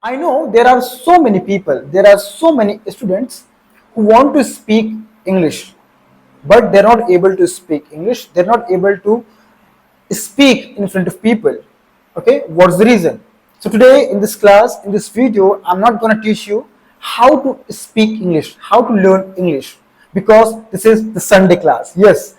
I know there are so many people, there are so many students who want to speak English, but they're not able to speak English. They're not able to speak in front of people. Okay, what's the reason? So today in this class, in this video, I'm not going to teach you how to speak English, how to learn English, because this is the Sunday class. Yes.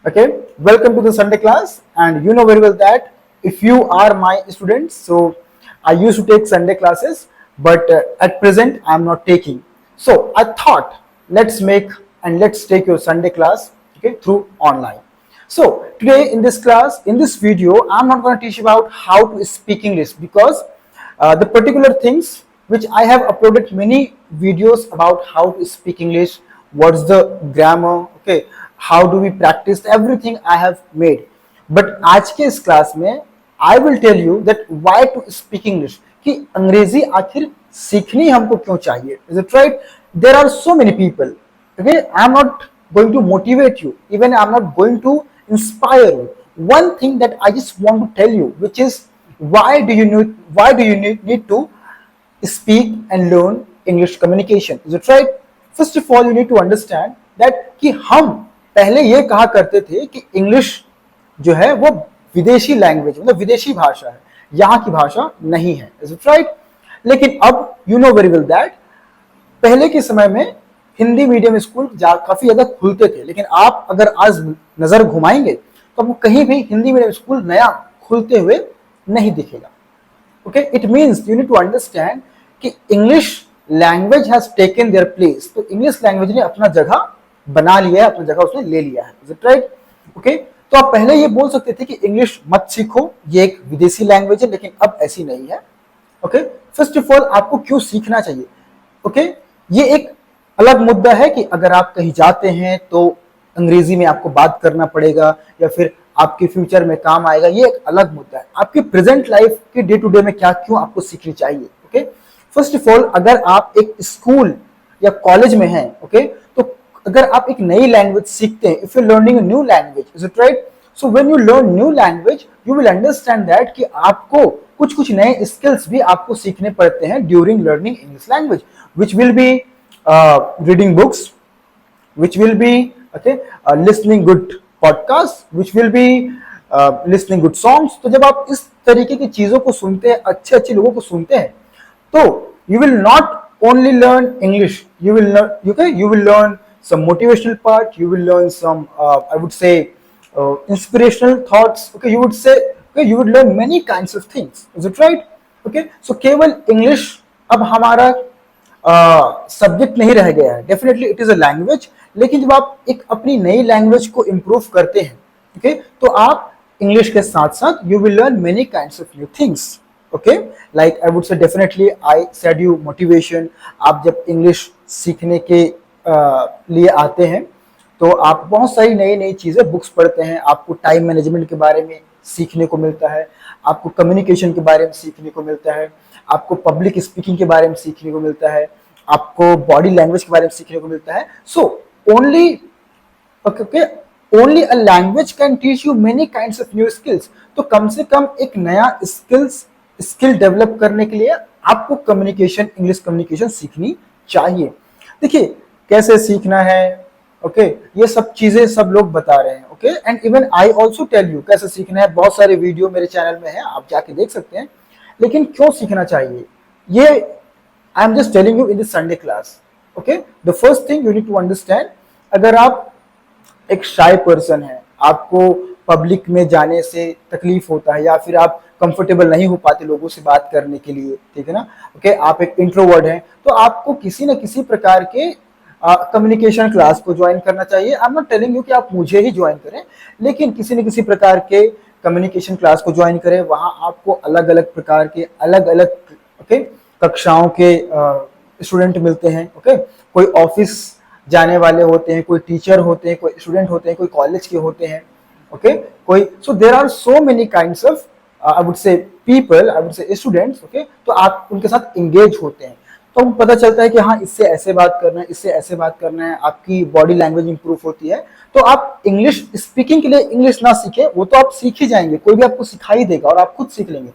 Okay, welcome to the Sunday class, and you know very well that if you are my students, so I used to take Sunday classes, but at present I'm not taking. So I thought let's make and let's take your Sunday class, okay, through online. So today in this class, in this video, I'm not going to teach about how to speak English, because the particular things which I have uploaded many videos about how to speak English, what's the grammar, okay, how do we practice, everything I have made. But आज के इस class में I will tell you that why to speak English, कि अंग्रेजी आखिर सीखनी हमको क्यों चाहिए. Is it right? There are so many people. Okay, I am not going to motivate you, even I am not going to inspire you. One thing that I just want to tell you, which is why do you need to speak and learn English communication. Is it right? First of all, you need to understand that कि हम पहले ये कहा करते थे कि English जो है वो विदेशी लैंग्वेज, मतलब विदेशी भाषा है, यहाँ की भाषा नहीं है. Is it right? लेकिन अब you know very well that पहले के समय में हिंदी मीडियम स्कूल काफी ज्यादा खुलते थे, लेकिन आप अगर आज नजर घुमाएंगे तो आपको कहीं भी हिंदी मीडियम स्कूल नया खुलते हुए नहीं दिखेगा. Okay, it means you need to understand कि English language has taken their place. तो इंग्लिश लैंग्वेज ने अपना जगह बना लिया है, अपना जगह उसने ले लिया है. Is it right? ओके, तो आप पहले ये बोल सकते थे कि इंग्लिश मत सीखो, ये एक विदेशी लैंग्वेज है, लेकिन अब ऐसी नहीं है. ओके, फर्स्ट ऑफ ऑल आपको क्यों सीखना चाहिए? ओके, ये एक अलग मुद्दा है कि अगर आप कहीं जाते हैं तो अंग्रेजी में आपको बात करना पड़ेगा या फिर आपके फ्यूचर में काम आएगा, ये एक अलग मुद्दा है. आपकी प्रेजेंट लाइफ के डे टू डे में क्या क्यों आपको सीखनी चाहिए? ओके, फर्स्ट ऑफ ऑल अगर आप एक स्कूल या कॉलेज में हैं, ओके, तो अगर आप एक नई लैंग्वेज सीखते हैं, if you learning a new language, is it right? So when you learn new language you will understand that कि आपको कुछ नए स्किल्स भी आपको सीखने पड़ते हैं during learning English language, which will be reading books, which will be listening good podcasts, which will be listening good songs. तो जब आप इस तरीके की चीजों को सुनते हैं, अच्छे लोगों को सुनते हैं, तो you will not only learn English, you will learn some motivational part, you will learn some I would say inspirational thoughts. Okay, you would learn many kinds of things. Is it right? Okay, so केवल English अब हमारा subject नहीं रह गया है. Definitely it is a language, लेकिन जब आप एक अपनी नई लैंग्वेज को इंप्रूव करते हैं, ओके, तो आप इंग्लिश के साथ साथ you will learn many kinds of new things. Okay, like I would से definitely I said you motivation. आप जब इंग्लिश सीखने के लिए आते हैं तो आप बहुत सारी नई चीजें बुक्स पढ़ते हैं, आपको टाइम मैनेजमेंट के बारे में सीखने को मिलता है, आपको कम्युनिकेशन के बारे में सीखने को मिलता है, आपको पब्लिक स्पीकिंग के बारे में सीखने को मिलता है, आपको बॉडी लैंग्वेज के बारे में सीखने को मिलता है. So only a language can teach you many kinds of new skills. तो कम से कम एक नया स्किल डेवलप करने के लिए आपको इंग्लिश कम्युनिकेशन सीखनी चाहिए. देखिए कैसे सीखना है, ओके, ये सब चीजें सब लोग बता रहे हैं. Okay, and even I also tell you कैसे सीखना है. बहुत सारे वीडियो मेरे चैनल में है, आप जाके देख सकते हैं. लेकिन क्यों सीखना चाहिए, ये I am just telling you in this Sunday class. Okay, the first thing you need to understand, अगर आप एक शाय पर्सन है, आपको पब्लिक में जाने से तकलीफ होता है या फिर आप कंफर्टेबल नहीं हो पाते लोगों से बात करने के लिए, ठीक है ना, ओके, आप एक इंट्रोवर्ट हैं, तो आपको किसी न किसी प्रकार के कम्युनिकेशन क्लास को ज्वाइन करना चाहिए. I am not telling you कि आप मुझे ही ज्वाइन करें, लेकिन किसी न किसी प्रकार के कम्युनिकेशन क्लास को ज्वाइन करें. वहां आपको अलग अलग प्रकार के अलग अलग कक्षाओं के स्टूडेंट मिलते हैं. ओके, कोई ऑफिस जाने वाले होते हैं, कोई टीचर होते हैं, कोई स्टूडेंट होते हैं, कोई कॉलेज के होते हैं. ओके, कोई, so there are so many kinds of I would say people, I would say students. Okay, तो आप उनके साथ एंगेज होते हैं, तो पता चलता है कि हाँ इससे ऐसे बात करना है, इससे ऐसे बात करना है, आपकी बॉडी लैंग्वेज इंप्रूव होती है. तो आप इंग्लिश स्पीकिंग के लिए इंग्लिश ना सीखे, वो तो आप सीख ही जाएंगे, कोई भी आपको सिखा ही देगा और आप खुद सीख लेंगे.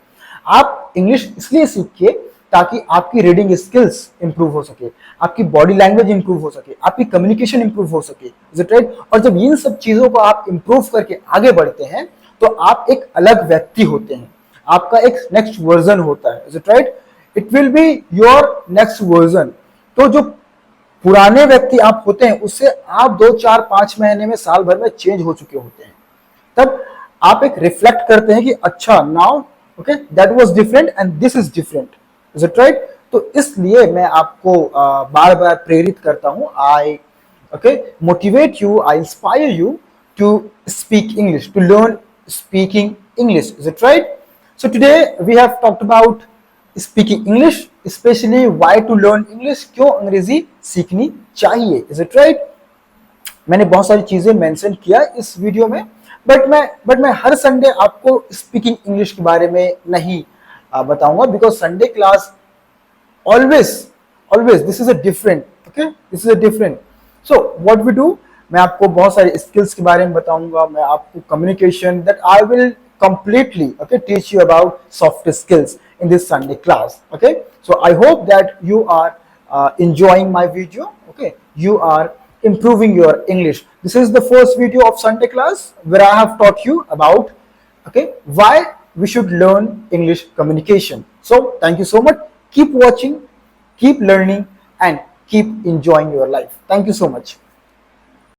आप इंग्लिश इसलिए सीखिए ताकि आपकी रीडिंग स्किल्स इंप्रूव हो सके, आपकी बॉडी लैंग्वेज इंप्रूव हो सके, आपकी कम्युनिकेशन इंप्रूव हो सके। Is it right? और जब इन सब चीजों को आप इंप्रूव करके आगे बढ़ते हैं तो आप एक अलग व्यक्ति होते हैं, आपका एक नेक्स्ट वर्जन होता है। Is it right? It will be your next version. तो जो पुराने व्यक्ति आप होते हैं उससे आप 2 4 5 महीने में, साल भर में चेंज हो चुके होते हैं। तब आप एक रिफ्लेक्ट करते हैं कि अच्छा, now okay, that was different and this is different. Is it right? तो इसलिए मैं आपको बार बार प्रेरित करता हूं, I okay motivate you, I inspire you to speak English, to learn speaking English. Is it right? So today we have talked about speaking English, specially why to learn English, क्यों अंग्रेजी सीखनी चाहिए। Is it right? मैंने बहुत सारी चीजें mention किया इस वीडियो में, बट मैं हर संडे आपको स्पीकिंग इंग्लिश के बारे में नहीं बताऊंगा, because Sunday class always this is a different, okay, this is a different. So what we do, मैं आपको बहुत सारे स्किल्स के बारे में बताऊंगा, मैं आपको communication, that I will completely okay teach you about soft skills in this Sunday class. Okay, so I hope that you are enjoying my video. Okay, you are improving your English. This is the first video of Sunday class where I have taught you about okay why we should learn English communication. So thank you so much. Keep watching, keep learning, and keep enjoying your life. Thank you so much.